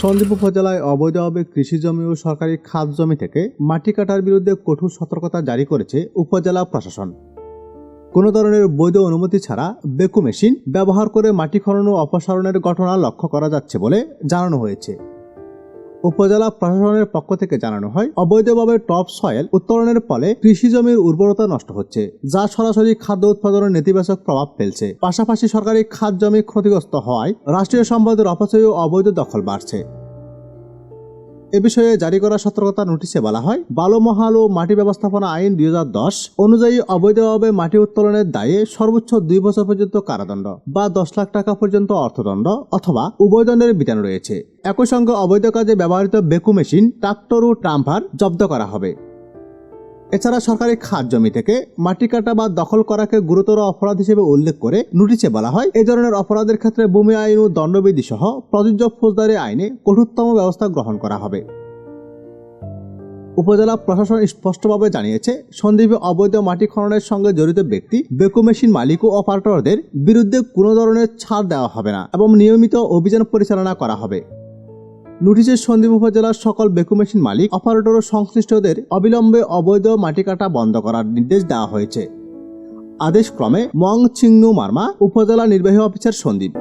সন্দ্বীপ উপজেলায় অবৈধভাবে কৃষি জমি ও সরকারি খাত জমি থেকে মাটি কাটার বিরুদ্ধে কঠোর সতর্কতা জারি করেছে উপজেলা প্রশাসন। কোনো ধরনের বৈধ অনুমতি ছাড়া বেকু মেশিন ব্যবহার করে মাটি খনন ও অপসারণের ঘটনা লক্ষ্য করা যাচ্ছে বলে জানানো হয়েছে। উপজেলা প্রশাসনের পক্ষ থেকে জানানো হয়, অবৈধভাবে টপ সয়েল উত্তোলনের ফলে কৃষি জমির উর্বরতা নষ্ট হচ্ছে, যা সরাসরি খাদ্য উৎপাদনের নেতিবাচক প্রভাব ফেলছে। পাশাপাশি সরকারি খাত জমি ক্ষতিগ্রস্ত হওয়ায় রাষ্ট্রীয় সম্পদের অপচয় ও অবৈধ দখল বাড়ছে। এ বিষয়ে জারি করা সতর্কতা নোটিশে বলা হয়, বালুমহাল ও মাটি ব্যবস্থাপনা আইন 2010 অনুযায়ী অবৈধভাবে মাটি উত্তোলনের দায়ে সর্বোচ্চ 2 বছর পর্যন্ত কারাদণ্ড বা 10 লাখ টাকা পর্যন্ত অর্থদণ্ড অথবা উভয় দণ্ডের বিধান রয়েছে। একই সঙ্গে অবৈধ কাজে ব্যবহৃত বেকু মেশিন, ট্রাক্টর ও ট্রাম্পার জব্দ করা হবে। এছাড়া সরকারি খাত জমি থেকে মাটি কাটা বা দখল করাকে গুরুতর অপরাধ হিসেবে উল্লেখ করে নোটিশে বলা হয়, এই ধরনের অপরাধের ক্ষেত্রে ভূমি আইন ও দণ্ডবিধি সহ প্রযোজ্য ফৌজদারি আইনে কঠোরতম ব্যবস্থা গ্রহণ করা হবে। উপজেলা প্রশাসন স্পষ্টভাবে জানিয়েছে, সন্দ্বীপে অবৈধ মাটি খননের সঙ্গে জড়িত ব্যক্তি, বেকু মেশিন মালিক ও অপারেটরদের বিরুদ্ধে কোনো ধরনের ছাড় দেওয়া হবে না এবং নিয়মিত অভিযান পরিচালনা করা হবে। নোটিশে সন্দ্বীপ উপজেলার সকল বেকু মেশিন মালিক, অপারেটর ও সংশ্লিষ্টদের অবিলম্বে অবৈধ মাটি কাটা বন্ধ করার নির্দেশ দেওয়া হয়েছে। আদেশক্রমে মং চিংনু মার্মা, উপজেলা নির্বাহী অফিসার, সন্দ্বীপ।